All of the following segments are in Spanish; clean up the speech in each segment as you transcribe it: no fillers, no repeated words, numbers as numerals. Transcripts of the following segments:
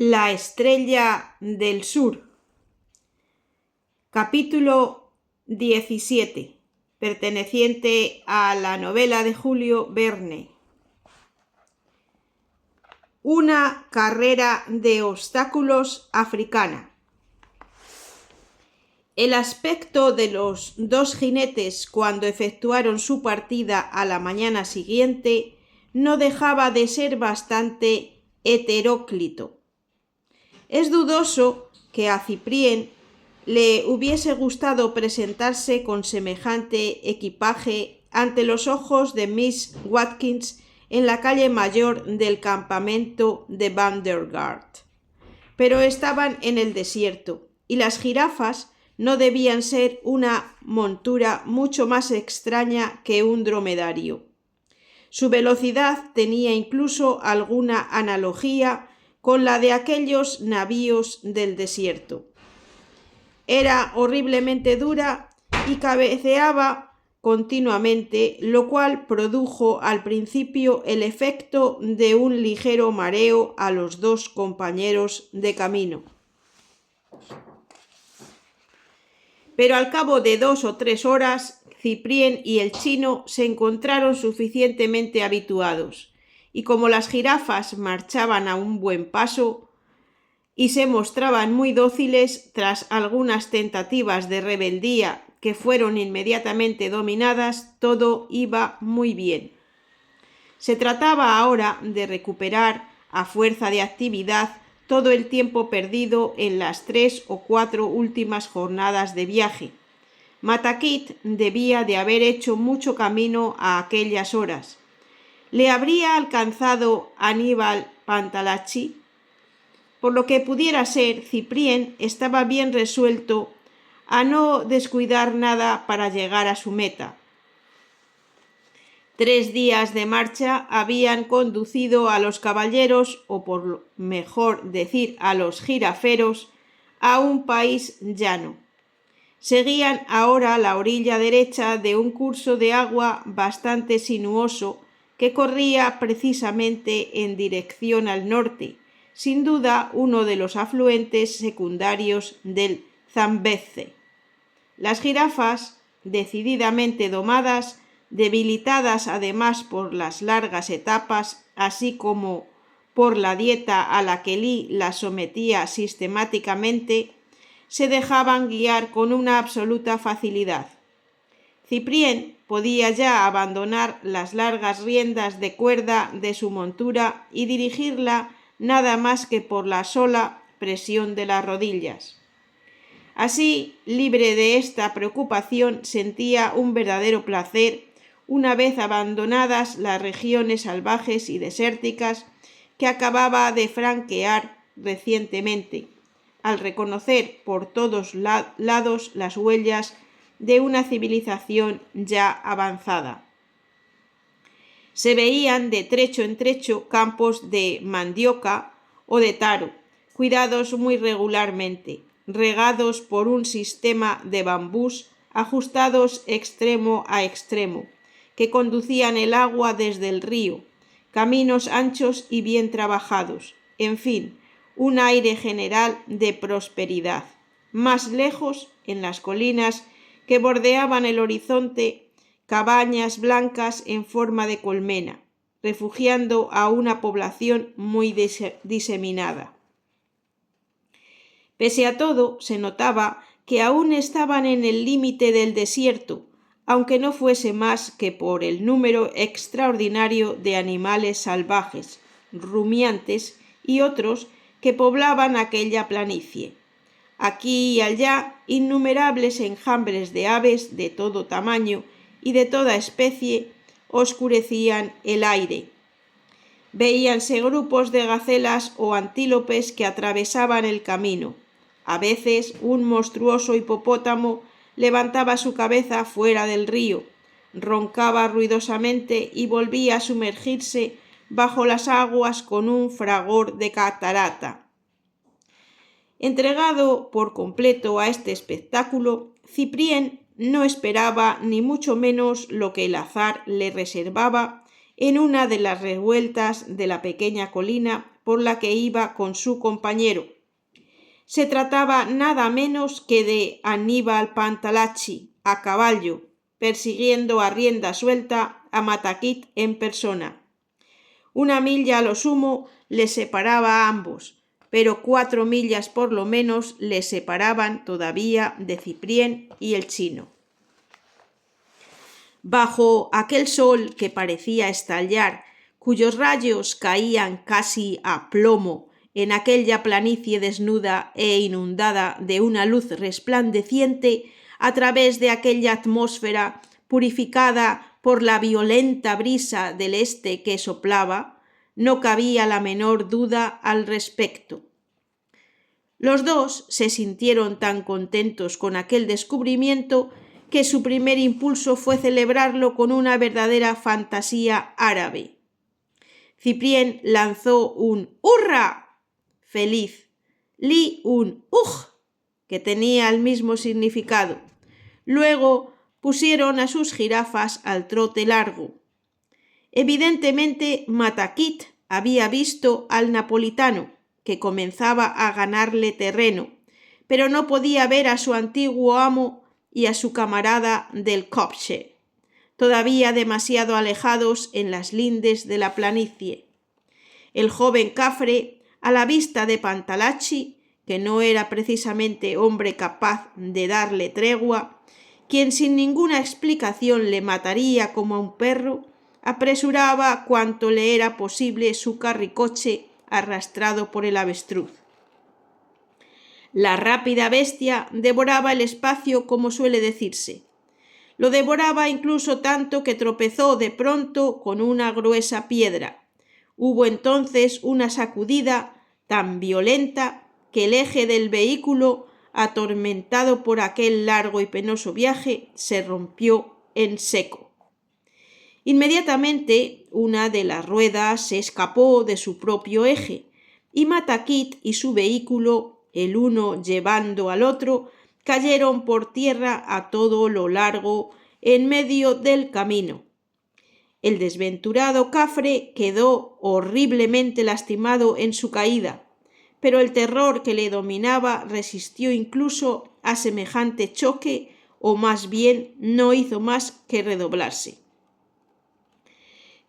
La estrella del sur. Capítulo 17, perteneciente a la novela de Julio Verne. Una carrera de obstáculos africana. El aspecto de los dos jinetes cuando efectuaron su partida a la mañana siguiente no dejaba de ser bastante heteróclito. Es dudoso que a Cyprien le hubiese gustado presentarse con semejante equipaje ante los ojos de Miss Watkins en la calle mayor del campamento de Vandergaard. Pero estaban en el desierto, y las jirafas no debían ser una montura mucho más extraña que un dromedario. Su velocidad tenía incluso alguna analogía con la de aquellos navíos del desierto. Era horriblemente dura y cabeceaba continuamente, lo cual produjo al principio el efecto de un ligero mareo a los dos compañeros de camino. Pero al cabo de 2 o 3 horas, Cyprien y el chino se encontraron suficientemente habituados, y como las jirafas marchaban a un buen paso y se mostraban muy dóciles tras algunas tentativas de rebeldía que fueron inmediatamente dominadas, todo iba muy bien. Se trataba ahora de recuperar, a fuerza de actividad, todo el tiempo perdido en las 3 o 4 últimas jornadas de viaje. Matakit debía de haber hecho mucho camino a aquellas horas. ¿Le habría alcanzado Aníbal Pantalacci? Por lo que pudiera ser, Cyprien estaba bien resuelto a no descuidar nada para llegar a su meta. 3 días de marcha habían conducido a los caballeros, o por mejor decir a los jiraferos, a un país llano. Seguían ahora la orilla derecha de un curso de agua bastante sinuoso que corría precisamente en dirección al norte, sin duda uno de los afluentes secundarios del Zambeze. Las jirafas, decididamente domadas, debilitadas además por las largas etapas, así como por la dieta a la que Lee las sometía sistemáticamente, se dejaban guiar con una absoluta facilidad. Cyprien podía ya abandonar las largas riendas de cuerda de su montura y dirigirla nada más que por la sola presión de las rodillas. Así, libre de esta preocupación, sentía un verdadero placer, una vez abandonadas las regiones salvajes y desérticas que acababa de franquear recientemente, al reconocer por todos lados las huellas de una civilización ya avanzada. Se veían de trecho en trecho campos de mandioca o de taro, cuidados muy regularmente, regados por un sistema de bambús ajustados extremo a extremo, que conducían el agua desde el río, caminos anchos y bien trabajados, en fin, un aire general de prosperidad. Más lejos, en las colinas que bordeaban el horizonte, cabañas blancas en forma de colmena, refugiando a una población muy diseminada. Pese a todo, se notaba que aún estaban en el límite del desierto, aunque no fuese más que por el número extraordinario de animales salvajes, rumiantes y otros que poblaban aquella planicie. Aquí y allá, innumerables enjambres de aves de todo tamaño y de toda especie oscurecían el aire. Veíanse grupos de gacelas o antílopes que atravesaban el camino. A veces un monstruoso hipopótamo levantaba su cabeza fuera del río, roncaba ruidosamente y volvía a sumergirse bajo las aguas con un fragor de catarata. Entregado por completo a este espectáculo, Cyprien no esperaba ni mucho menos lo que el azar le reservaba en una de las revueltas de la pequeña colina por la que iba con su compañero. Se trataba nada menos que de Aníbal Pantalacci, a caballo, persiguiendo a rienda suelta a Matakit en persona. 1 milla a lo sumo les separaba a ambos, pero 4 millas por lo menos les separaban todavía de Ciprién y el chino. Bajo aquel sol que parecía estallar, cuyos rayos caían casi a plomo en aquella planicie desnuda e inundada de una luz resplandeciente a través de aquella atmósfera purificada por la violenta brisa del este que soplaba, no cabía la menor duda al respecto. Los dos se sintieron tan contentos con aquel descubrimiento que su primer impulso fue celebrarlo con una verdadera fantasía árabe. Ciprién lanzó un ¡hurra! Feliz, Lee un ¡uj! Que tenía el mismo significado. Luego pusieron a sus jirafas al trote largo. Evidentemente Matakit había visto al napolitano, que comenzaba a ganarle terreno, pero no podía ver a su antiguo amo y a su camarada del Kopje, todavía demasiado alejados en las lindes de la planicie. El joven Cafre, a la vista de Pantalacci, que no era precisamente hombre capaz de darle tregua, quien sin ninguna explicación le mataría como a un perro, apresuraba cuanto le era posible su carricoche arrastrado por el avestruz. La rápida bestia devoraba el espacio como suele decirse. Lo devoraba incluso tanto que tropezó de pronto con una gruesa piedra. Hubo entonces una sacudida tan violenta que el eje del vehículo, atormentado por aquel largo y penoso viaje, se rompió en seco. Inmediatamente una de las ruedas se escapó de su propio eje y Matakit y su vehículo, el uno llevando al otro, cayeron por tierra a todo lo largo en medio del camino. El desventurado Cafre quedó horriblemente lastimado en su caída, pero el terror que le dominaba resistió incluso a semejante choque, o más bien no hizo más que redoblarse.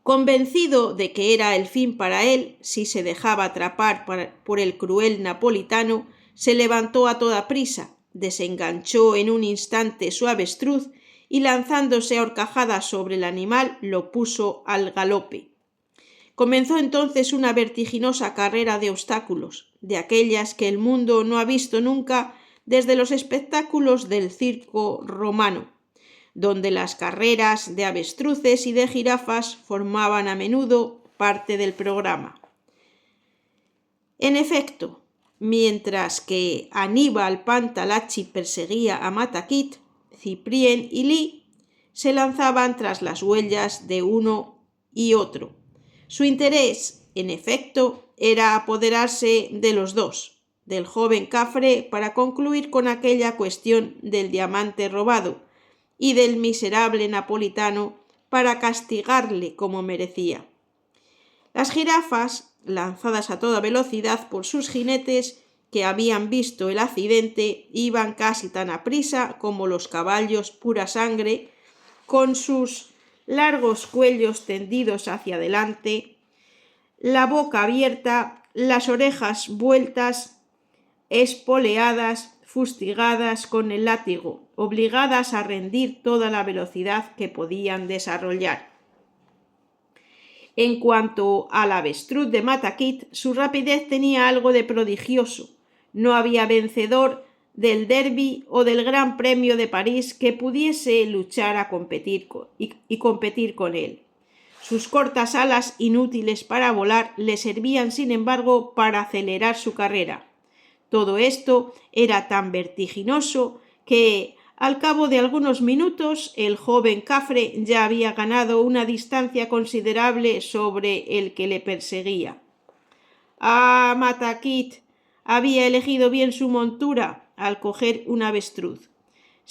Convencido de que era el fin para él, si se dejaba atrapar por el cruel napolitano, se levantó a toda prisa, desenganchó en un instante su avestruz y lanzándose a horcajadas sobre el animal lo puso al galope. Comenzó entonces una vertiginosa carrera de obstáculos, de aquellas que el mundo no ha visto nunca desde los espectáculos del circo romano, donde las carreras de avestruces y de jirafas formaban a menudo parte del programa. En efecto, mientras que Aníbal Pantalacci perseguía a Matakit, Ciprién y Lee se lanzaban tras las huellas de uno y otro. Su interés, en efecto, era apoderarse de los dos, del joven Cafre, para concluir con aquella cuestión del diamante robado, y del miserable napolitano para castigarle como merecía. Las jirafas, lanzadas a toda velocidad por sus jinetes, que habían visto el accidente, iban casi tan aprisa como los caballos pura sangre, con sus largos cuellos tendidos hacia adelante, la boca abierta, las orejas vueltas, espoleadas, fustigadas con el látigo, obligadas a rendir toda la velocidad que podían desarrollar. En cuanto al avestruz de Matakit, su rapidez tenía algo de prodigioso. No había vencedor del Derby o del Gran Premio de París que pudiese luchar a competir con él. Sus cortas alas, inútiles para volar, le servían sin embargo para acelerar su carrera. Todo esto era tan vertiginoso que, al cabo de algunos minutos, el joven Cafre ya había ganado una distancia considerable sobre el que le perseguía. Ah, Matakit había elegido bien su montura al coger un avestruz.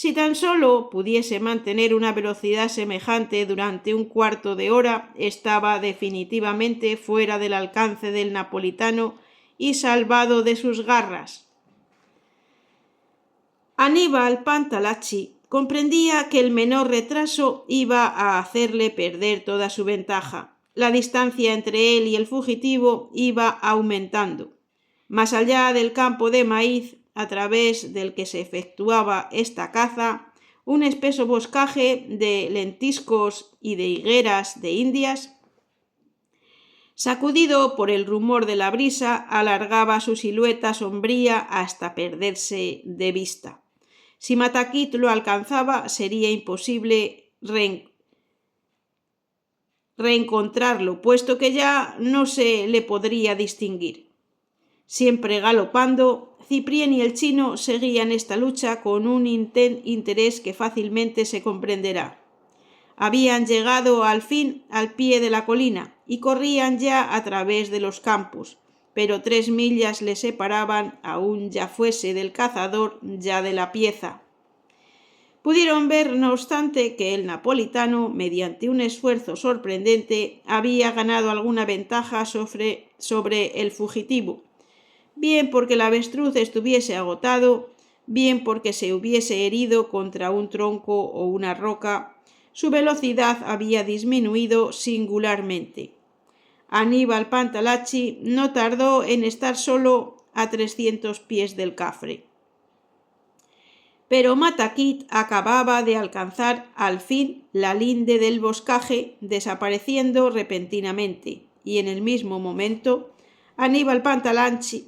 Si tan solo pudiese mantener una velocidad semejante durante un cuarto de hora, estaba definitivamente fuera del alcance del napolitano y salvado de sus garras. Aníbal Pantalacci comprendía que el menor retraso iba a hacerle perder toda su ventaja. La distancia entre él y el fugitivo iba aumentando. Más allá del campo de maíz, a través del que se efectuaba esta caza, un espeso boscaje de lentiscos y de higueras de indias, sacudido por el rumor de la brisa, alargaba su silueta sombría hasta perderse de vista. Si Mataquit lo alcanzaba, sería imposible reencontrarlo, puesto que ya no se le podría distinguir. Siempre galopando, Ciprién y el chino seguían esta lucha con un interés que fácilmente se comprenderá. Habían llegado al fin al pie de la colina y corrían ya a través de los campos, pero 3 millas le separaban, aún ya fuese del cazador, ya de la pieza. Pudieron ver, no obstante, que el napolitano, mediante un esfuerzo sorprendente, había ganado alguna ventaja sobre el fugitivo, bien porque el avestruz estuviese agotado, bien porque se hubiese herido contra un tronco o una roca. Su velocidad había disminuido singularmente. Aníbal Pantalacci no tardó en estar solo a 300 pies del cafre. Pero Mataquit acababa de alcanzar al fin la linde del boscaje, desapareciendo repentinamente, y en el mismo momento Aníbal Pantalacci,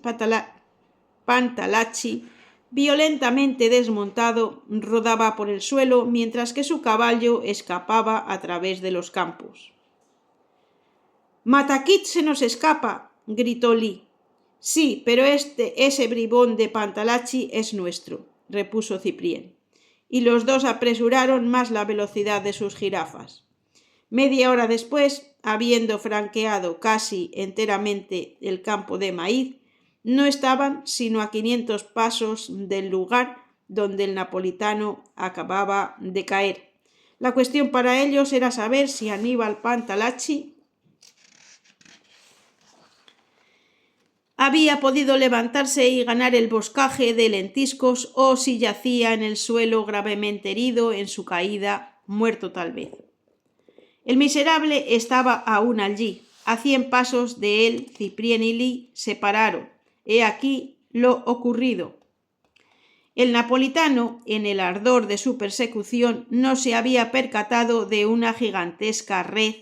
violentamente desmontado, rodaba por el suelo mientras que su caballo escapaba a través de los campos. «Mataquit se nos escapa», gritó Lee. «Sí, pero ese bribón de Pantalacci es nuestro», repuso Ciprién, y los dos apresuraron más la velocidad de sus jirafas. Media hora después, habiendo franqueado casi enteramente el campo de maíz, no estaban sino a 500 pasos del lugar donde el napolitano acababa de caer. La cuestión para ellos era saber si Aníbal Pantalacci había podido levantarse y ganar el boscaje de lentiscos o si yacía en el suelo gravemente herido en su caída, muerto tal vez. El miserable estaba aún allí. A 100 pasos de él, Ciprién y Lee se pararon. He aquí lo ocurrido. El napolitano, en el ardor de su persecución, no se había percatado de una gigantesca red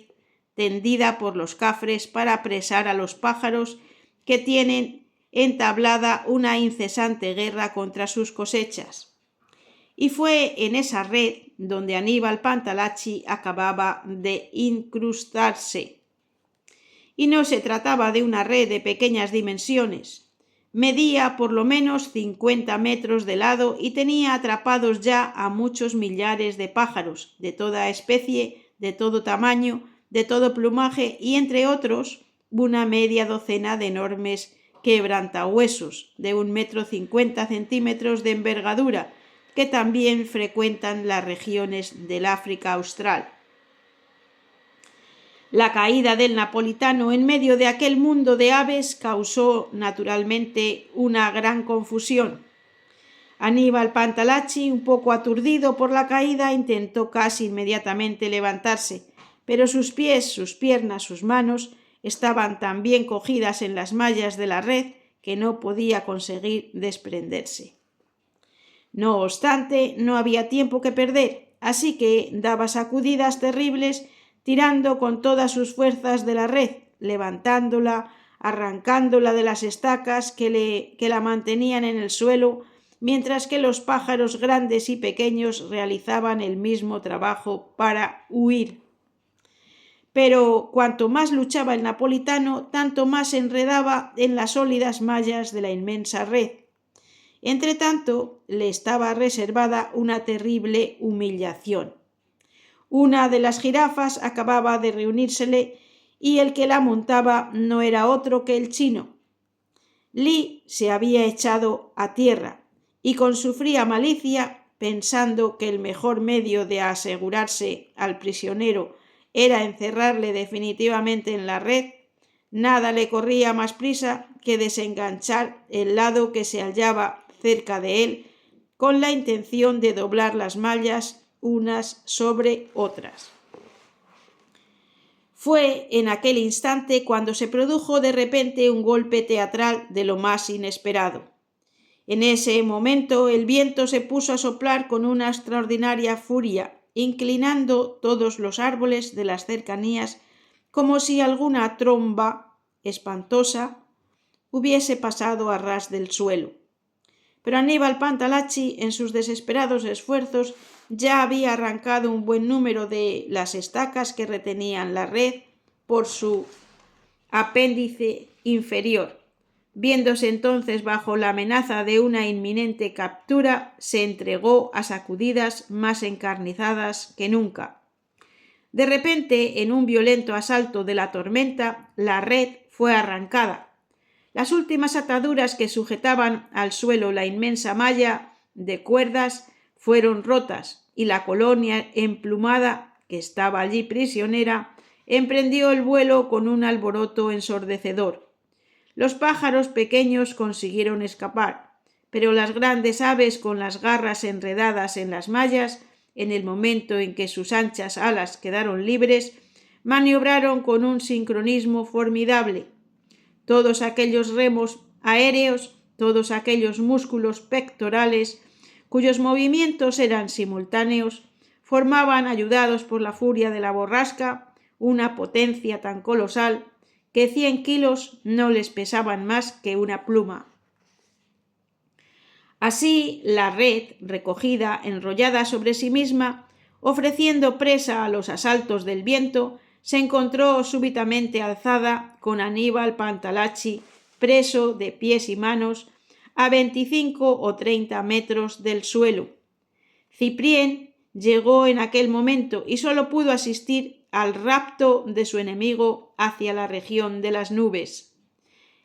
tendida por los cafres para apresar a los pájaros que tienen entablada una incesante guerra contra sus cosechas. Y fue en esa red donde Aníbal Pantalacci acababa de incrustarse. Y no se trataba de una red de pequeñas dimensiones. Medía por lo menos 50 metros de lado y tenía atrapados ya a muchos millares de pájaros, de toda especie, de todo tamaño, de todo plumaje y, entre otros, una media docena de enormes quebrantahuesos de 1,50 metros de envergadura, que también frecuentan las regiones del África austral. La caída del napolitano en medio de aquel mundo de aves causó naturalmente una gran confusión. Aníbal Pantalacci, un poco aturdido por la caída, intentó casi inmediatamente levantarse, pero sus pies, sus piernas, sus manos estaban tan bien cogidas en las mallas de la red que no podía conseguir desprenderse. No obstante, no había tiempo que perder, así que daba sacudidas terribles, tirando con todas sus fuerzas de la red, levantándola, arrancándola de las estacas que la mantenían en el suelo, mientras que los pájaros grandes y pequeños realizaban el mismo trabajo para huir. Pero cuanto más luchaba el napolitano, tanto más se enredaba en las sólidas mallas de la inmensa red. Entretanto, le estaba reservada una terrible humillación. Una de las jirafas acababa de reunírsele y el que la montaba no era otro que el chino. Lee se había echado a tierra y con su fría malicia pensando que el mejor medio de asegurarse al prisionero era encerrarle definitivamente en la red, nada le corría más prisa que desenganchar el lado que se hallaba cerca de él con la intención de doblar las mallas unas sobre otras. Fue en aquel instante cuando se produjo de repente un golpe teatral de lo más inesperado. En ese momento el viento se puso a soplar con una extraordinaria furia, inclinando todos los árboles de las cercanías como si alguna tromba espantosa hubiese pasado a ras del suelo. Pero Aníbal Pantalacci, en sus desesperados esfuerzos, ya había arrancado un buen número de las estacas que retenían la red por su apéndice inferior. Viéndose entonces bajo la amenaza de una inminente captura, se entregó a sacudidas más encarnizadas que nunca. De repente, en un violento asalto de la tormenta, la red fue arrancada. Las últimas ataduras que sujetaban al suelo la inmensa malla de cuerdas fueron rotas y la colonia emplumada, que estaba allí prisionera, emprendió el vuelo con un alboroto ensordecedor. Los pájaros pequeños consiguieron escapar, pero las grandes aves con las garras enredadas en las mallas, en el momento en que sus anchas alas quedaron libres, maniobraron con un sincronismo formidable. Todos aquellos remos aéreos, todos aquellos músculos pectorales, cuyos movimientos eran simultáneos, formaban, ayudados por la furia de la borrasca, una potencia tan colosal que 100 kilos no les pesaban más que una pluma. Así, la red, recogida, enrollada sobre sí misma, ofreciendo presa a los asaltos del viento, se encontró súbitamente alzada con Aníbal Pantalacci, preso de pies y manos, a 25 o 30 metros del suelo. Ciprién llegó en aquel momento y solo pudo asistir al rapto de su enemigo hacia la región de las nubes.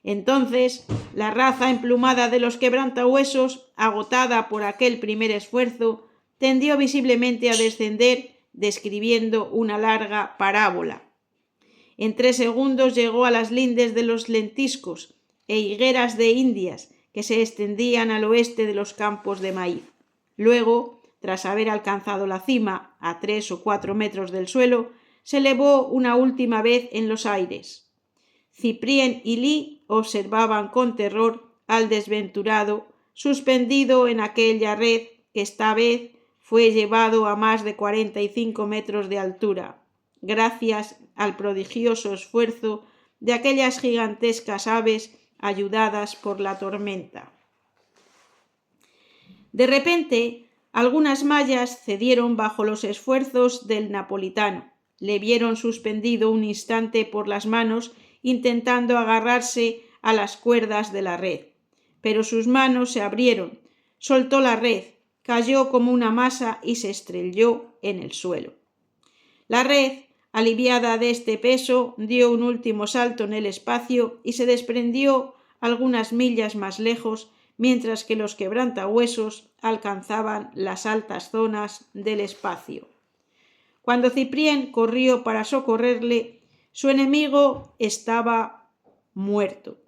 Entonces, la raza emplumada de los quebrantahuesos, agotada por aquel primer esfuerzo, tendió visiblemente a descender, describiendo una larga parábola. En 3 segundos llegó a las lindes de los lentiscos e higueras de Indias que se extendían al oeste de los campos de maíz. Luego, tras haber alcanzado la cima a 3 o 4 metros del suelo, se elevó una última vez en los aires. Ciprién y Lee observaban con terror al desventurado suspendido en aquella red que esta vez fue llevado a más de 45 metros de altura, gracias al prodigioso esfuerzo de aquellas gigantescas aves ayudadas por la tormenta. De repente, algunas mallas cedieron bajo los esfuerzos del napolitano. Le vieron suspendido un instante por las manos, intentando agarrarse a las cuerdas de la red. Pero sus manos se abrieron, soltó la red, cayó como una masa y se estrelló en el suelo. La red, aliviada de este peso, dio un último salto en el espacio y se desprendió algunas millas más lejos, mientras que los quebrantahuesos alcanzaban las altas zonas del espacio. Cuando Ciprién corrió para socorrerle, su enemigo estaba muerto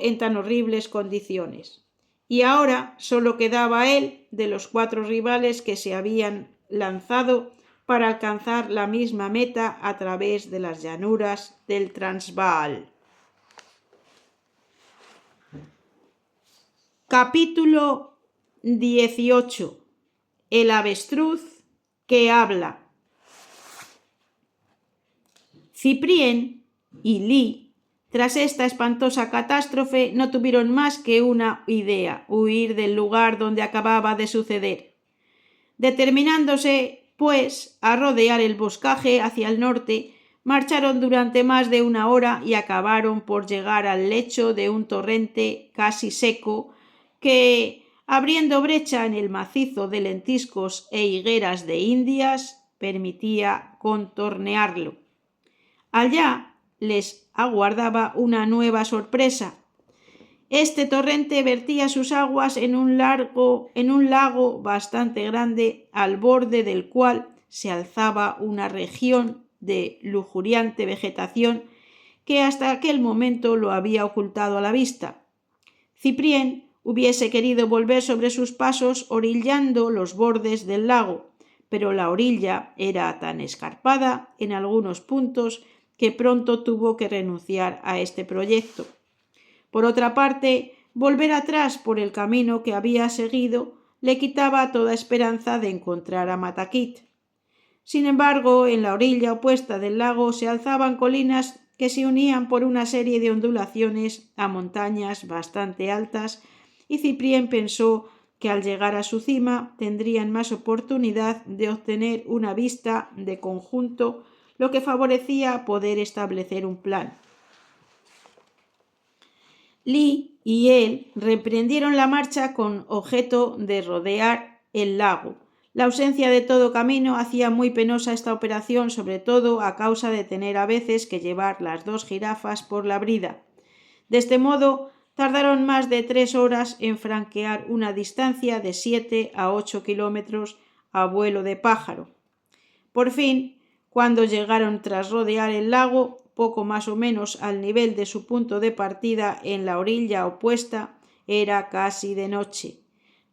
en tan horribles condiciones. Y ahora solo quedaba él de los 4 rivales que se habían lanzado para alcanzar la misma meta a través de las llanuras del Transvaal. Capítulo 18. El avestruz que habla. Ciprién y Lee, tras esta espantosa catástrofe, no tuvieron más que una idea: huir del lugar donde acababa de suceder. Determinándose, pues, a rodear el boscaje hacia el norte, marcharon durante más de 1 hora y acabaron por llegar al lecho de un torrente casi seco que, abriendo brecha en el macizo de lentiscos e higueras de Indias, permitía contornearlo. Allá les aguardaba una nueva sorpresa. Este torrente vertía sus aguas en un lago bastante grande, al borde del cual se alzaba una región de lujuriante vegetación que hasta aquel momento lo había ocultado a la vista. Ciprién hubiese querido volver sobre sus pasos orillando los bordes del lago, pero la orilla era tan escarpada en algunos puntos que pronto tuvo que renunciar a este proyecto. Por otra parte, volver atrás por el camino que había seguido le quitaba toda esperanza de encontrar a Matakit. Sin embargo, en la orilla opuesta del lago se alzaban colinas que se unían por una serie de ondulaciones a montañas bastante altas, y Ciprién pensó que al llegar a su cima tendrían más oportunidad de obtener una vista de conjunto, lo que favorecía poder establecer un plan. Li y él reprendieron la marcha con objeto de rodear el lago. La ausencia de todo camino hacía muy penosa esta operación, sobre todo a causa de tener a veces que llevar las 2 jirafas por la brida. De este modo, tardaron más de 3 horas en franquear una distancia de 7 a 8 kilómetros a vuelo de pájaro. Por fin, cuando llegaron tras rodear el lago, poco más o menos al nivel de su punto de partida en la orilla opuesta, era casi de noche.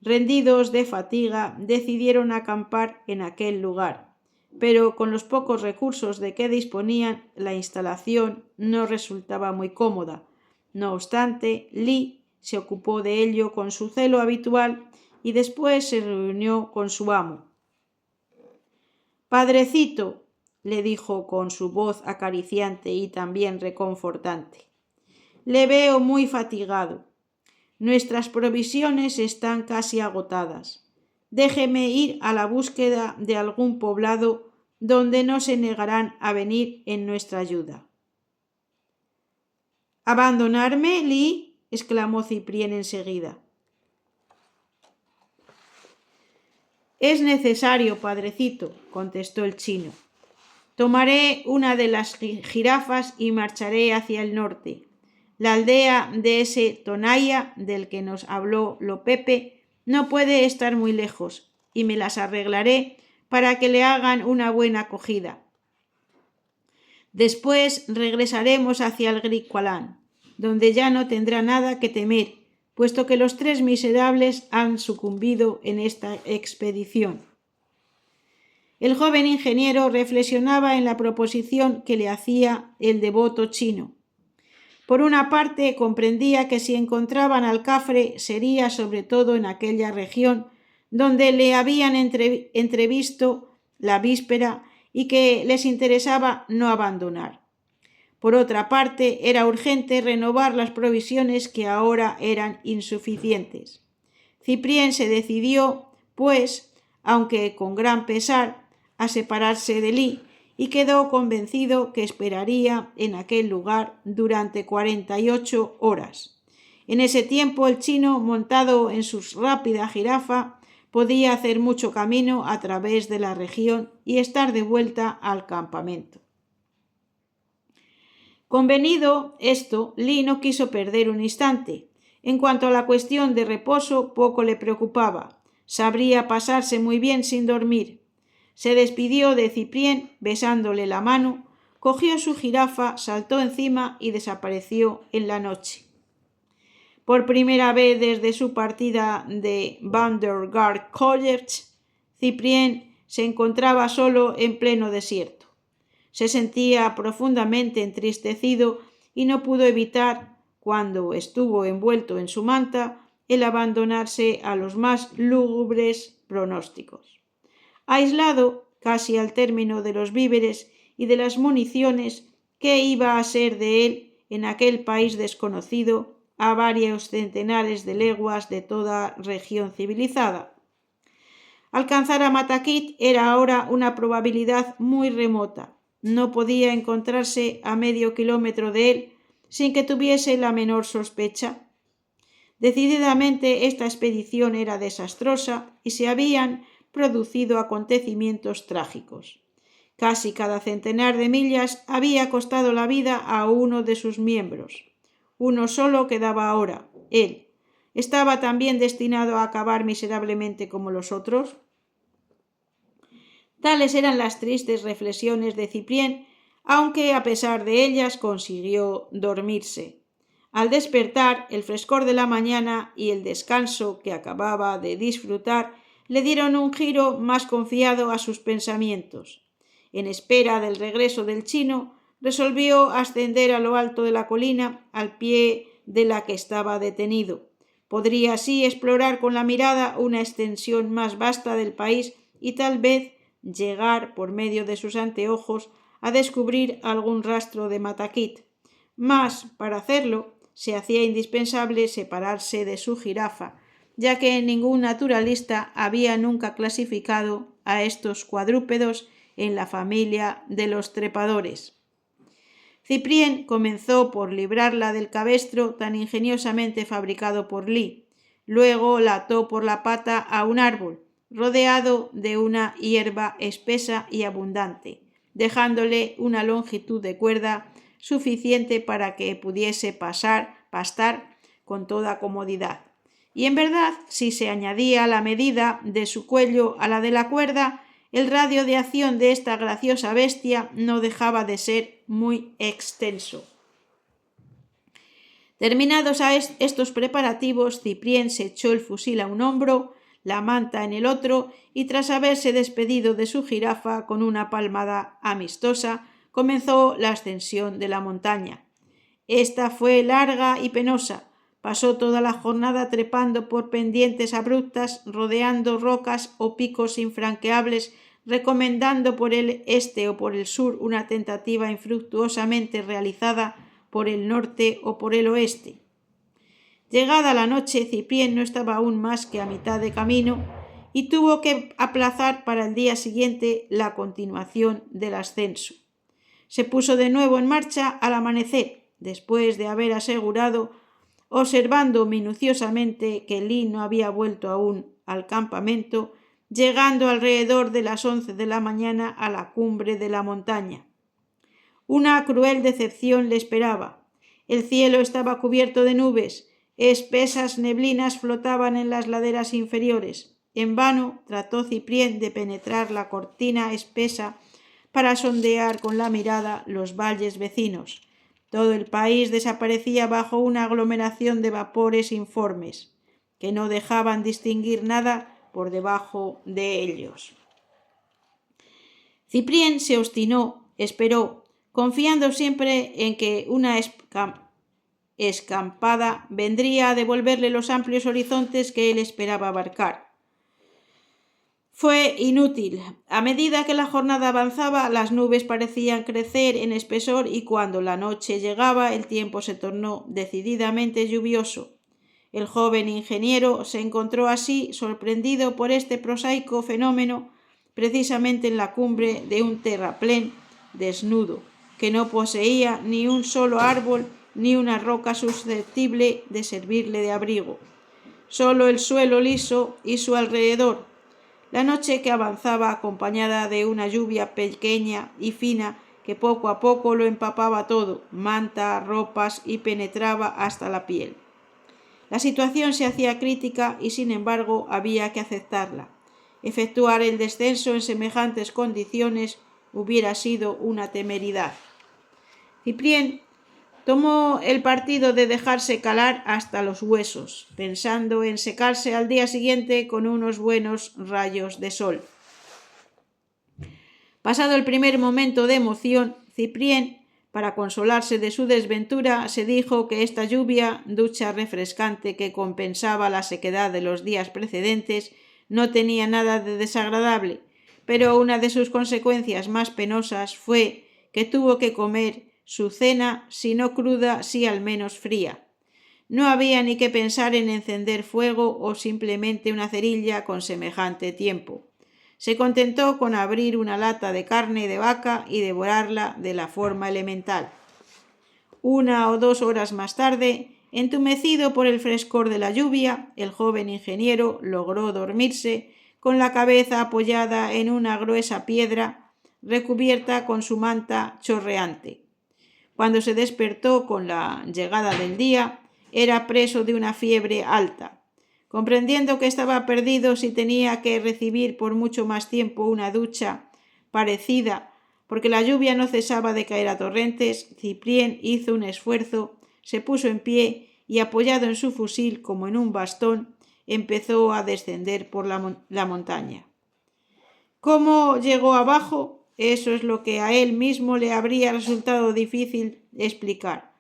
Rendidos de fatiga, decidieron acampar en aquel lugar, pero con los pocos recursos de que disponían, la instalación no resultaba muy cómoda. No obstante, Li se ocupó de ello con su celo habitual y después se reunió con su amo. «Padrecito», le dijo con su voz acariciante y también reconfortante, «le veo muy fatigado. Nuestras provisiones están casi agotadas. Déjeme ir a la búsqueda de algún poblado donde no se negarán a venir en nuestra ayuda». «¿Abandonarme, Li?», exclamó Ciprién enseguida. «Es necesario, padrecito», contestó el chino. «Tomaré una de las jirafas y marcharé hacia el norte. La aldea de ese Tonaya del que nos habló Lopepe no puede estar muy lejos, y me las arreglaré para que le hagan una buena acogida. Después regresaremos hacia el Griqualand, donde ya no tendrá nada que temer, puesto que los 3 miserables han sucumbido en esta expedición». El joven ingeniero reflexionaba en la proposición que le hacía el devoto chino. Por una parte, comprendía que si encontraban al cafre sería sobre todo en aquella región donde le habían entrevisto la víspera y que les interesaba no abandonar. Por otra parte, era urgente renovar las provisiones que ahora eran insuficientes. Ciprién se decidió, pues, aunque con gran pesar, a separarse de Li y quedó convencido que esperaría en aquel lugar durante 48 horas. En ese tiempo el chino, montado en su rápida jirafa, podía hacer mucho camino a través de la región y estar de vuelta al campamento. Convenido esto, Li no quiso perder un instante. En cuanto a la cuestión de reposo, poco le preocupaba. Sabría pasarse muy bien sin dormir. Se despidió de Ciprién besándole la mano, cogió su jirafa, saltó encima y desapareció en la noche. Por primera vez desde su partida de Vandergaard College, Ciprién se encontraba solo en pleno desierto. Se sentía profundamente entristecido y no pudo evitar, cuando estuvo envuelto en su manta, el abandonarse a los más lúgubres pronósticos. Aislado casi al término de los víveres y de las municiones, ¿qué iba a ser de él en aquel país desconocido a varios centenares de leguas de toda región civilizada? Alcanzar a Matakit era ahora una probabilidad muy remota. No podía encontrarse a medio kilómetro de él sin que tuviese la menor sospecha. Decididamente esta expedición era desastrosa y se habían producido acontecimientos trágicos. Casi cada centenar de millas había costado la vida a uno de sus miembros. Uno solo quedaba ahora. él? ¿Estaba también destinado a acabar miserablemente como los otros? Tales eran las tristes reflexiones de Ciprién, aunque a pesar de ellas consiguió dormirse. Al despertar, el frescor de la mañana y el descanso que acababa de disfrutar le dieron un giro más confiado a sus pensamientos. En espera del regreso del chino, resolvió ascender a lo alto de la colina, al pie de la que estaba detenido. Podría así explorar con la mirada una extensión más vasta del país y tal vez llegar, por medio de sus anteojos, a descubrir algún rastro de Mataquit. Mas, para hacerlo, se hacía indispensable separarse de su jirafa, ya que ningún naturalista había nunca clasificado a estos cuadrúpedos en la familia de los trepadores. Ciprién comenzó por librarla del cabestro tan ingeniosamente fabricado por Lee. Luego la ató por la pata a un árbol, rodeado de una hierba espesa y abundante, dejándole una longitud de cuerda suficiente para que pudiese pastar con toda comodidad. Y en verdad, si se añadía la medida de su cuello a la de la cuerda, el radio de acción de esta graciosa bestia no dejaba de ser muy extenso. Terminados estos preparativos, Ciprién se echó el fusil a un hombro, la manta en el otro, y tras haberse despedido de su jirafa con una palmada amistosa, comenzó la ascensión de la montaña. Esta fue larga y penosa. Pasó toda la jornada trepando por pendientes abruptas, rodeando rocas o picos infranqueables, recomendando por el este o por el sur una tentativa infructuosamente realizada por el norte o por el oeste. Llegada la noche, Ciprién no estaba aún más que a mitad de camino y tuvo que aplazar para el día siguiente la continuación del ascenso. Se puso de nuevo en marcha al amanecer, después de haber asegurado, observando minuciosamente que Lee no había vuelto aún al campamento, llegando alrededor de las 11 de la mañana a la cumbre de la montaña. Una cruel decepción le esperaba. El cielo estaba cubierto de nubes, espesas neblinas flotaban en las laderas inferiores. En vano trató Ciprién de penetrar la cortina espesa para sondear con la mirada los valles vecinos. Todo el país desaparecía bajo una aglomeración de vapores informes, que no dejaban distinguir nada por debajo de ellos. Ciprién se obstinó, esperó, confiando siempre en que una escampada vendría a devolverle los amplios horizontes que él esperaba abarcar. Fue inútil. A medida que la jornada avanzaba, las nubes parecían crecer en espesor y cuando la noche llegaba, el tiempo se tornó decididamente lluvioso. El joven ingeniero se encontró así sorprendido por este prosaico fenómeno precisamente en la cumbre de un terraplén desnudo, que no poseía ni un solo árbol ni una roca susceptible de servirle de abrigo. Solo el suelo liso y su alrededor. La noche que avanzaba acompañada de una lluvia pequeña y fina que poco a poco lo empapaba todo, manta, ropas y penetraba hasta la piel. La situación se hacía crítica y sin embargo había que aceptarla. Efectuar el descenso en semejantes condiciones hubiera sido una temeridad. Ciprién tomó el partido de dejarse calar hasta los huesos, pensando en secarse al día siguiente con unos buenos rayos de sol. Pasado el primer momento de emoción, Ciprién, para consolarse de su desventura, se dijo que esta lluvia, ducha refrescante que compensaba la sequedad de los días precedentes, no tenía nada de desagradable, pero una de sus consecuencias más penosas fue que tuvo que comer su cena, si no cruda, si al menos fría. No había ni que pensar en encender fuego o simplemente una cerilla con semejante tiempo. Se contentó con abrir una lata de carne de vaca y devorarla de la forma elemental. 1 o 2 horas más tarde, entumecido por el frescor de la lluvia, el joven ingeniero logró dormirse con la cabeza apoyada en una gruesa piedra recubierta con su manta chorreante. Cuando se despertó con la llegada del día, era preso de una fiebre alta. Comprendiendo que estaba perdido si tenía que recibir por mucho más tiempo una ducha parecida, porque la lluvia no cesaba de caer a torrentes, Ciprién hizo un esfuerzo, se puso en pie y, apoyado en su fusil como en un bastón, empezó a descender por la montaña. ¿Cómo llegó abajo? Eso es lo que a él mismo le habría resultado difícil explicar.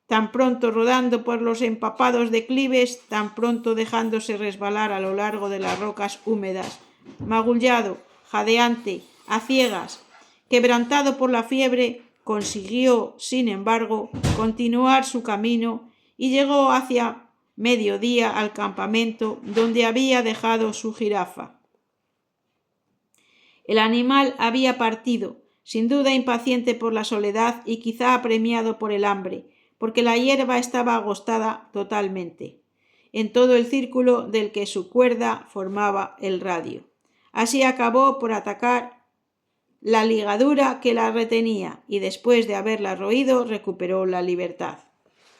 Tan pronto rodando por los empapados declives, tan pronto dejándose resbalar a lo largo de las rocas húmedas, magullado, jadeante, a ciegas, quebrantado por la fiebre, consiguió, sin embargo, continuar su camino y llegó hacia mediodía al campamento donde había dejado su jirafa. El animal había partido, sin duda impaciente por la soledad y quizá apremiado por el hambre, porque la hierba estaba agostada totalmente, en todo el círculo del que su cuerda formaba el radio. Así acabó por atacar la ligadura que la retenía y, después de haberla roído, recuperó la libertad.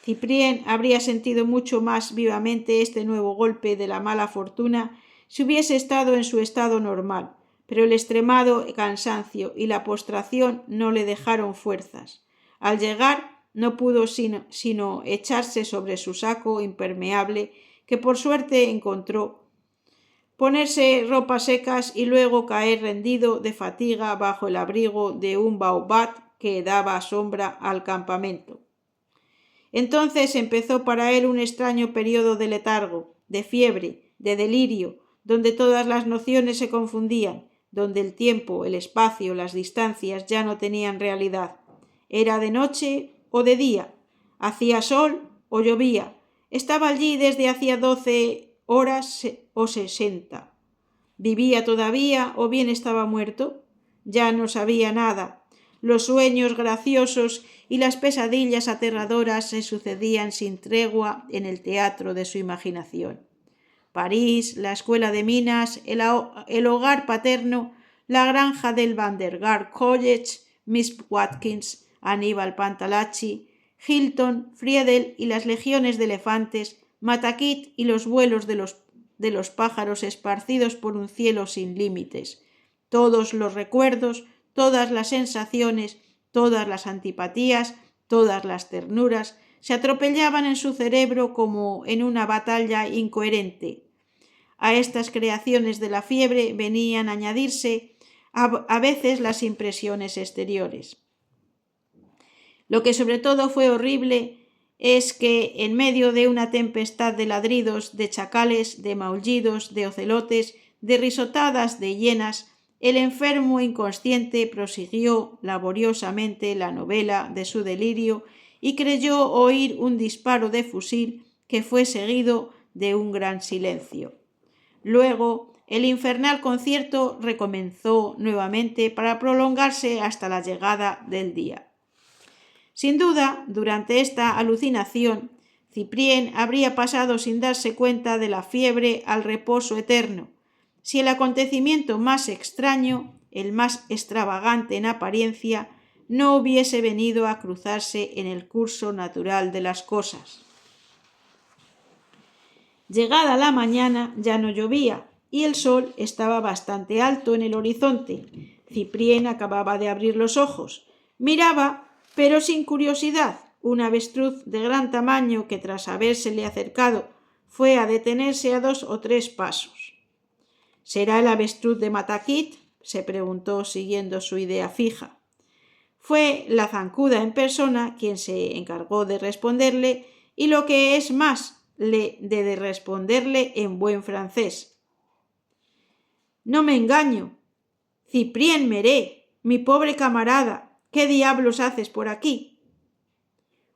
Ciprién habría sentido mucho más vivamente este nuevo golpe de la mala fortuna si hubiese estado en su estado normal, pero el extremado cansancio y la postración no le dejaron fuerzas. Al llegar no pudo sino echarse sobre su saco impermeable, que por suerte encontró, ponerse ropas secas y luego caer rendido de fatiga bajo el abrigo de un baobab que daba sombra al campamento. Entonces empezó para él un extraño periodo de letargo, de fiebre, de delirio, donde todas las nociones se confundían, donde el tiempo, el espacio, las distancias ya no tenían realidad. Era de noche o de día, hacía sol o llovía, estaba allí desde hacía 12 horas o 60. ¿Vivía todavía o bien estaba muerto? Ya no sabía nada. Los sueños graciosos y las pesadillas aterradoras se sucedían sin tregua en el teatro de su imaginación. París, la escuela de minas, el hogar paterno, la granja del Vandergard College, Miss Watkins, Aníbal Pantalacci, Hilton, Friedel y las legiones de elefantes, Matakit y los vuelos de los pájaros esparcidos por un cielo sin límites. Todos los recuerdos, todas las sensaciones, todas las antipatías, todas las ternuras, se atropellaban en su cerebro como en una batalla incoherente. A estas creaciones de la fiebre venían a añadirse a veces las impresiones exteriores. Lo que sobre todo fue horrible es que, en medio de una tempestad de ladridos, de chacales, de maullidos, de ocelotes, de risotadas de hienas, el enfermo inconsciente prosiguió laboriosamente la novela de su delirio y creyó oír un disparo de fusil que fue seguido de un gran silencio. Luego, el infernal concierto recomenzó nuevamente para prolongarse hasta la llegada del día. Sin duda, durante esta alucinación, Ciprién habría pasado sin darse cuenta de la fiebre al reposo eterno, si el acontecimiento más extraño, el más extravagante en apariencia, no hubiese venido a cruzarse en el curso natural de las cosas. Llegada la mañana ya no llovía y el sol estaba bastante alto en el horizonte. Ciprién acababa de abrir los ojos. Miraba, pero sin curiosidad, un avestruz de gran tamaño que, tras habérsele acercado, fue a detenerse a 2 o 3 pasos. ¿Será el avestruz de Matakit?, se preguntó siguiendo su idea fija. Fue la zancuda en persona quien se encargó de responderle y, lo que es más, de responderle en buen francés. No me engaño. Ciprién Meré, mi pobre camarada, ¿qué diablos haces por aquí?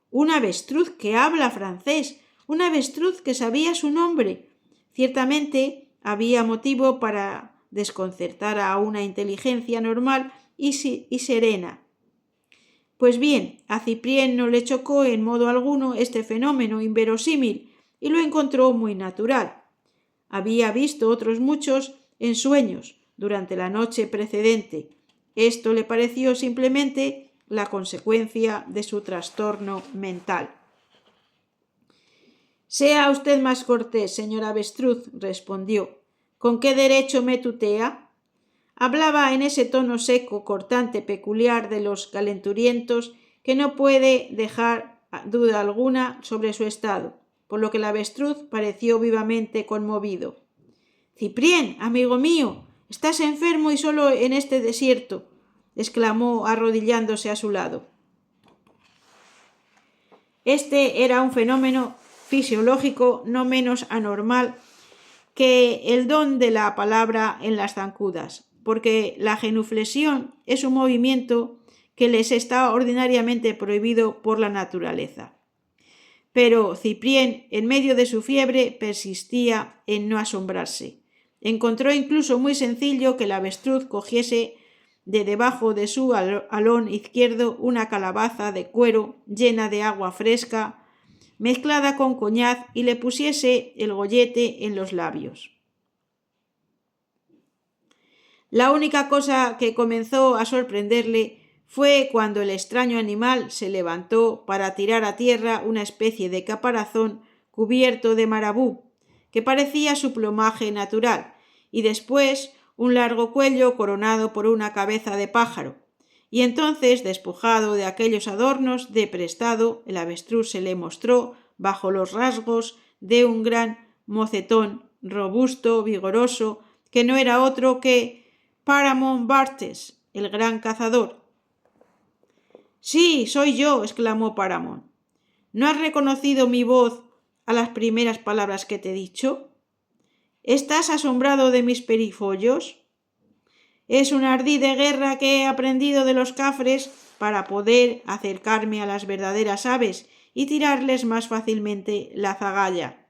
Un avestruz que habla francés, un avestruz que sabía su nombre. Ciertamente había motivo para desconcertar a una inteligencia normal y serena. Pues bien, a Ciprién no le chocó en modo alguno este fenómeno inverosímil y lo encontró muy natural. Había visto otros muchos en sueños durante la noche precedente. Esto le pareció simplemente la consecuencia de su trastorno mental. Sea usted más cortés, señor Avestruz, respondió. ¿Con qué derecho me tutea? Hablaba en ese tono seco, cortante, peculiar de los calenturientos, que no puede dejar duda alguna sobre su estado, por lo que el avestruz pareció vivamente conmovido. Ciprién, amigo mío, estás enfermo y solo en este desierto, exclamó arrodillándose a su lado. Este era un fenómeno fisiológico no menos anormal que el don de la palabra en las zancudas, porque la genuflexión es un movimiento que les está ordinariamente prohibido por la naturaleza. Pero Ciprién, en medio de su fiebre, persistía en no asombrarse. Encontró incluso muy sencillo que el avestruz cogiese de debajo de su alón izquierdo una calabaza de cuero llena de agua fresca, mezclada con coñaz, y le pusiese el gollete en los labios. La única cosa que comenzó a sorprenderle fue cuando el extraño animal se levantó para tirar a tierra una especie de caparazón cubierto de marabú, que parecía su plumaje natural, y después un largo cuello coronado por una cabeza de pájaro. Y entonces, despojado de aquellos adornos de prestado, el avestruz se le mostró bajo los rasgos de un gran mocetón, robusto, vigoroso, que no era otro que Paramount Bartes, el gran cazador. Sí, soy yo, exclamó Paramount. ¿No has reconocido mi voz a las primeras palabras que te he dicho? ¿Estás asombrado de mis perifollos? Es un ardid de guerra que he aprendido de los cafres para poder acercarme a las verdaderas aves y tirarles más fácilmente la zagalla.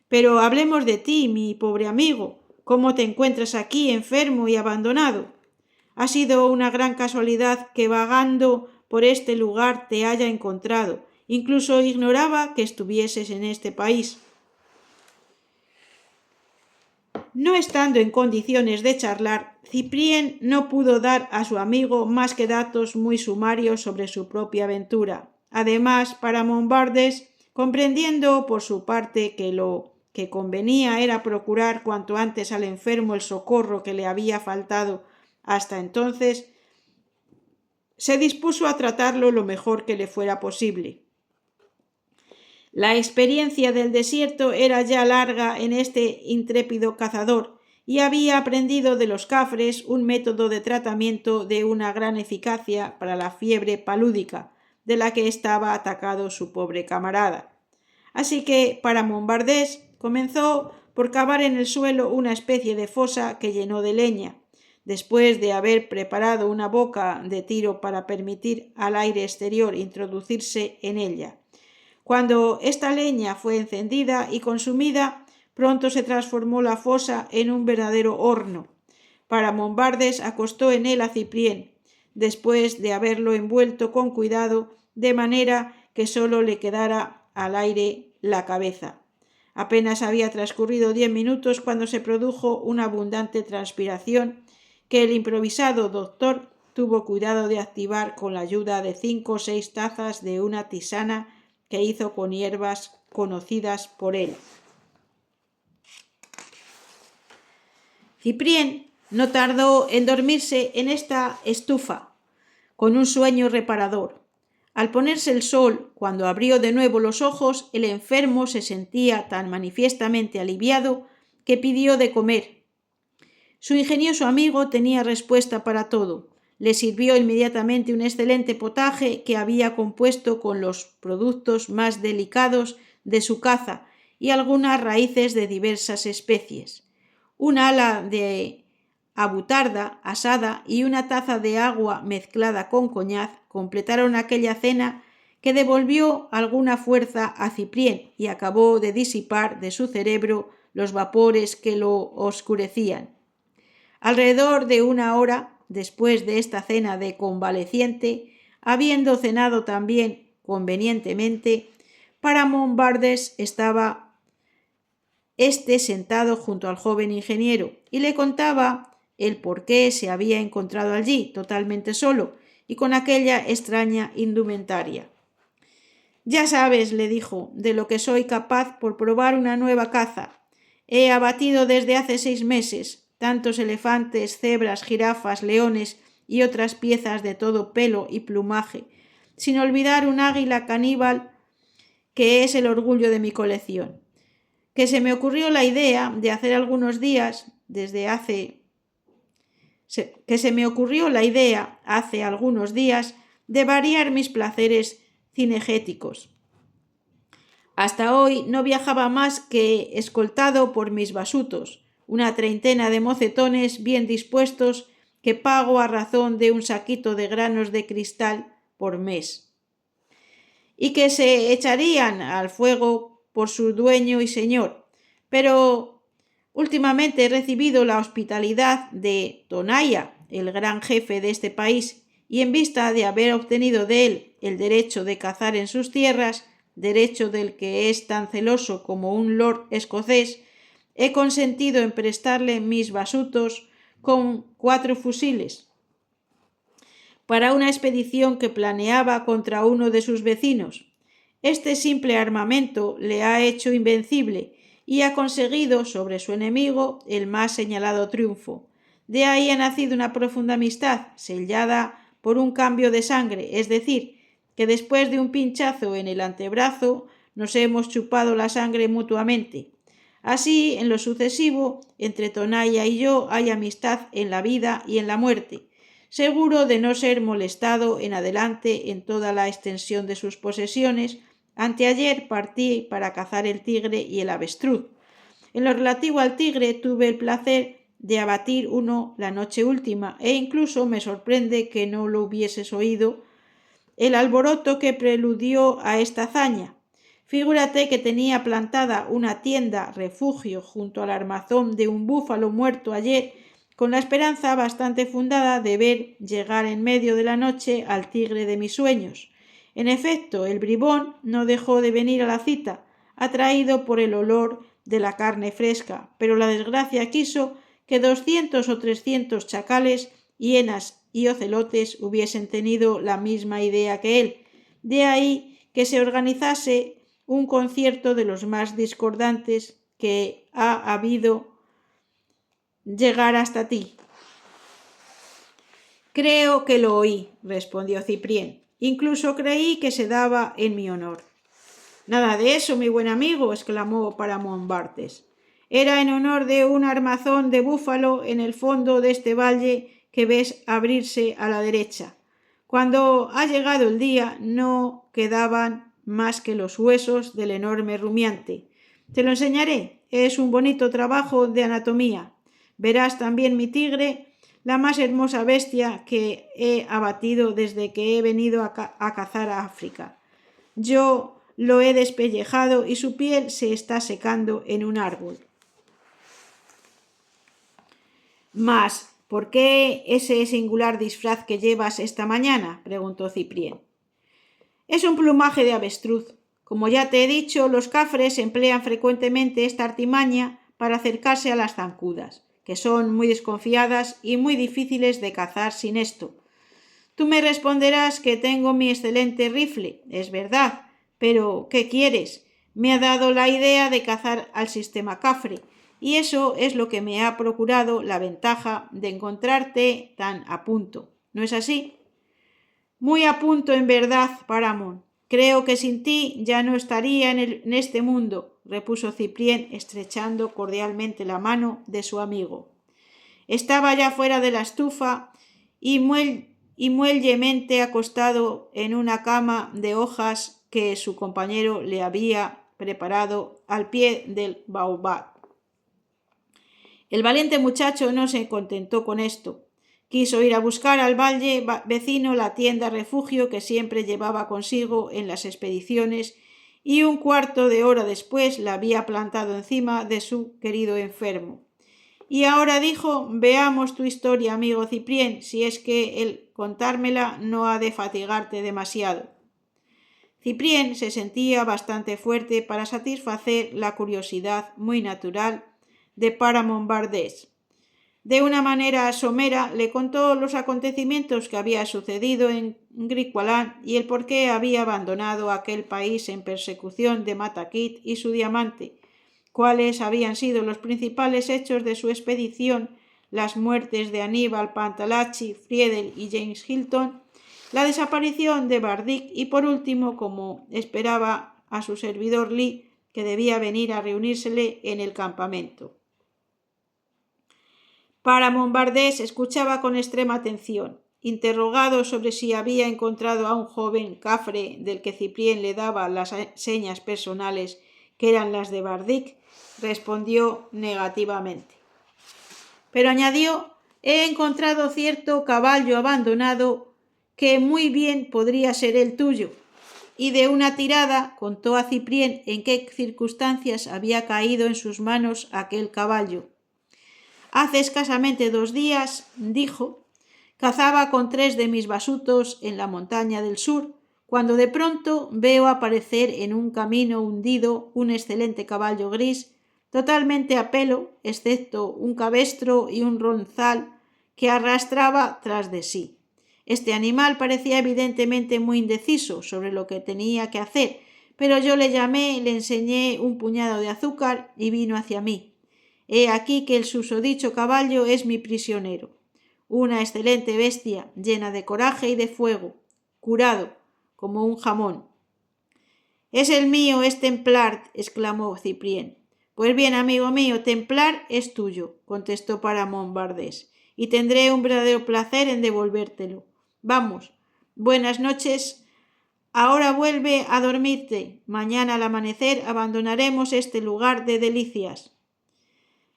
Pero hablemos de ti, mi pobre amigo. ¿Cómo te encuentras aquí, enfermo y abandonado? Ha sido una gran casualidad que vagando por este lugar te haya encontrado. Incluso ignoraba que estuvieses en este país. No estando en condiciones de charlar, Ciprién no pudo dar a su amigo más que datos muy sumarios sobre su propia aventura. Además, Paramount Bardes, comprendiendo por su parte que lo que convenía era procurar cuanto antes al enfermo el socorro que le había faltado hasta entonces, se dispuso a tratarlo lo mejor que le fuera posible. La experiencia del desierto era ya larga en este intrépido cazador y había aprendido de los cafres un método de tratamiento de una gran eficacia para la fiebre palúdica de la que estaba atacado su pobre camarada. Así que Paramount Bardes comenzó por cavar en el suelo una especie de fosa que llenó de leña. Después de haber preparado una boca de tiro para permitir al aire exterior introducirse en ella. Cuando esta leña fue encendida y consumida, pronto se transformó la fosa en un verdadero horno. Paramount Bardes acostó en él a Ciprién, después de haberlo envuelto con cuidado, de manera que sólo le quedara al aire la cabeza. Apenas había transcurrido 10 minutos cuando se produjo una abundante transpiración que el improvisado doctor tuvo cuidado de activar con la ayuda de 5 o 6 tazas de una tisana que hizo con hierbas conocidas por él. Ciprién no tardó en dormirse en esta estufa, con un sueño reparador. Al ponerse el sol, cuando abrió de nuevo los ojos, el enfermo se sentía tan manifiestamente aliviado que pidió de comer. Su ingenioso amigo tenía respuesta para todo. Le sirvió inmediatamente un excelente potaje que había compuesto con los productos más delicados de su caza y algunas raíces de diversas especies. Un ala de abutarda asada y una taza de agua mezclada con coñaz completaron aquella cena que devolvió alguna fuerza a Ciprién y acabó de disipar de su cerebro los vapores que lo oscurecían. Alrededor de una hora después de esta cena de convaleciente, habiendo cenado también convenientemente, Paramount Bardes estaba sentado junto al joven ingeniero y le contaba el por qué se había encontrado allí totalmente solo y con aquella extraña indumentaria. Ya sabes, le dijo, de lo que soy capaz por probar una nueva caza. He abatido desde hace 6 meses tantos elefantes, cebras, jirafas, leones y otras piezas de todo pelo y plumaje, sin olvidar un águila caníbal que es el orgullo de mi colección. Que se me ocurrió la idea de hacer algunos días, que se me ocurrió la idea hace algunos días de variar mis placeres cinegéticos. Hasta hoy no viajaba más que escoltado por mis basutos, una treintena de mocetones bien dispuestos que pago a razón de un saquito de granos de cristal por mes, y que se echarían al fuego por su dueño y señor. Pero últimamente he recibido la hospitalidad de Tonaya, el gran jefe de este país, y en vista de haber obtenido de él el derecho de cazar en sus tierras, derecho del que es tan celoso como un lord escocés, he consentido en prestarle mis basutos con 4 fusiles para una expedición que planeaba contra uno de sus vecinos. Este simple armamento le ha hecho invencible y ha conseguido sobre su enemigo el más señalado triunfo. De ahí ha nacido una profunda amistad, sellada por un cambio de sangre, es decir, que después de un pinchazo en el antebrazo nos hemos chupado la sangre mutuamente. Así, en lo sucesivo, entre Tonaya y yo hay amistad en la vida y en la muerte, seguro de no ser molestado en adelante en toda la extensión de sus posesiones. Anteayer partí para cazar el tigre y el avestruz. En lo relativo al tigre tuve el placer de abatir uno la noche última, e incluso me sorprende que no lo hubieses oído el alboroto que preludió a esta hazaña. Figúrate que tenía plantada una tienda refugio junto al armazón de un búfalo muerto ayer, con la esperanza bastante fundada de ver llegar en medio de la noche al tigre de mis sueños. En efecto, el bribón no dejó de venir a la cita, atraído por el olor de la carne fresca, pero la desgracia quiso que 200 o 300 chacales, hienas y ocelotes hubiesen tenido la misma idea que él. De ahí que se organizase un concierto de los más discordantes que ha habido llegar hasta ti. Creo que lo oí, respondió Ciprién. Incluso creí que se daba en mi honor. Nada de eso, mi buen amigo, exclamó Paramón Bartes. Era en honor de un armazón de búfalo en el fondo de este valle que ves abrirse a la derecha. Cuando ha llegado el día no quedaban más que los huesos del enorme rumiante. Te lo enseñaré, es un bonito trabajo de anatomía. Verás también mi tigre, la más hermosa bestia que he abatido desde que he venido a cazar a África. Yo lo he despellejado y su piel se está secando en un árbol. Mas, ¿por qué ese singular disfraz que llevas esta mañana?, preguntó Ciprién. Es un plumaje de avestruz. Como ya te he dicho, los cafres emplean frecuentemente esta artimaña para acercarse a las zancudas, que son muy desconfiadas y muy difíciles de cazar sin esto. Tú me responderás que tengo mi excelente rifle, es verdad, pero ¿qué quieres? Me ha dado la idea de cazar al sistema cafre, y eso es lo que me ha procurado la ventaja de encontrarte tan a punto. ¿No es así? Muy a punto, en verdad, Paramón. Creo que sin ti ya no estaría en este mundo, repuso Ciprién, estrechando cordialmente la mano de su amigo. Estaba ya fuera de la estufa y muellemente acostado en una cama de hojas que su compañero le había preparado al pie del baobab. El valiente muchacho no se contentó con esto. Quiso ir a buscar al valle vecino la tienda refugio que siempre llevaba consigo en las expediciones, y un cuarto de hora después la había plantado encima de su querido enfermo. Y ahora, dijo, veamos tu historia, amigo Ciprién, si es que el contármela no ha de fatigarte demasiado. Ciprién se sentía bastante fuerte para satisfacer la curiosidad muy natural de Paramón Bardes. De una manera somera le contó los acontecimientos que había sucedido en Griqualand y el por qué había abandonado aquel país en persecución de Matakit y su diamante, cuáles habían sido los principales hechos de su expedición, las muertes de Aníbal Pantalacci, Friedel y James Hilton, la desaparición de Bardic y por último, como esperaba a su servidor Lee, que debía venir a reunírsele en el campamento. Paramount Bardess escuchaba con extrema atención. Interrogado sobre si había encontrado a un joven cafre del que Cyprien le daba las señas personales que eran las de Bardic, respondió negativamente. Pero añadió: he encontrado cierto caballo abandonado que muy bien podría ser el tuyo. Y de una tirada contó a Cyprien en qué circunstancias había caído en sus manos aquel caballo. Hace escasamente 2 días, dijo, cazaba con 3 de mis basutos en la montaña del sur, cuando de pronto veo aparecer en un camino hundido un excelente caballo gris, totalmente a pelo, excepto un cabestro y un ronzal que arrastraba tras de sí. Este animal parecía evidentemente muy indeciso sobre lo que tenía que hacer, pero yo le llamé, le enseñé un puñado de azúcar y vino hacia mí. He aquí que el susodicho caballo es mi prisionero, una excelente bestia llena de coraje y de fuego, curado como un jamón. Es el mío, es Templar, exclamó Cyprien. Pues bien, amigo mío, Templar es tuyo, contestó Paramount Bardess, y tendré un verdadero placer en devolvértelo. Vamos, buenas noches. Ahora vuelve a dormirte. Mañana al amanecer abandonaremos este lugar de delicias.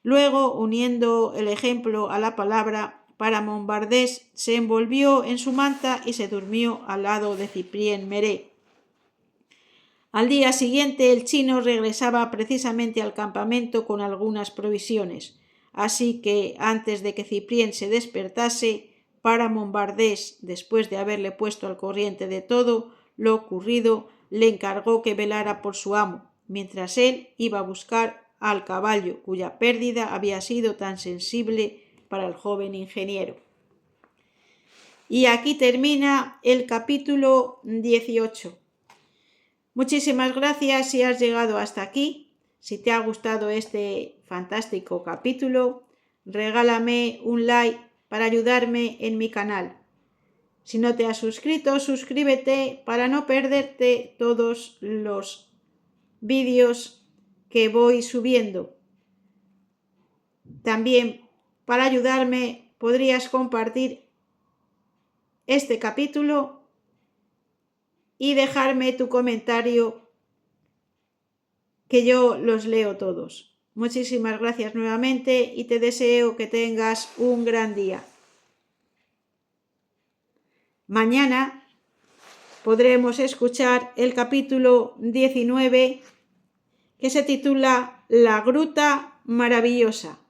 Luego, uniendo el ejemplo a la palabra, Paramount Bardess se envolvió en su manta y se durmió al lado de Cyprien Meret. Al día siguiente el chino regresaba precisamente al campamento con algunas provisiones, así que antes de que Cyprien se despertase, Paramount Bardess, después de haberle puesto al corriente de todo lo ocurrido, le encargó que velara por su amo, mientras él iba a buscar al caballo cuya pérdida había sido tan sensible para el joven ingeniero. Y aquí termina el capítulo 18. Muchísimas gracias si has llegado hasta aquí. Si te ha gustado este fantástico capítulo, regálame un like para ayudarme en mi canal. Si no te has suscrito, suscríbete para no perderte todos los vídeos que voy subiendo. También, para ayudarme, podrías compartir este capítulo y dejarme tu comentario, que yo los leo todos. Muchísimas gracias nuevamente y te deseo que tengas un gran día. Mañana podremos escuchar el capítulo 19, que se titula La Gruta Maravillosa.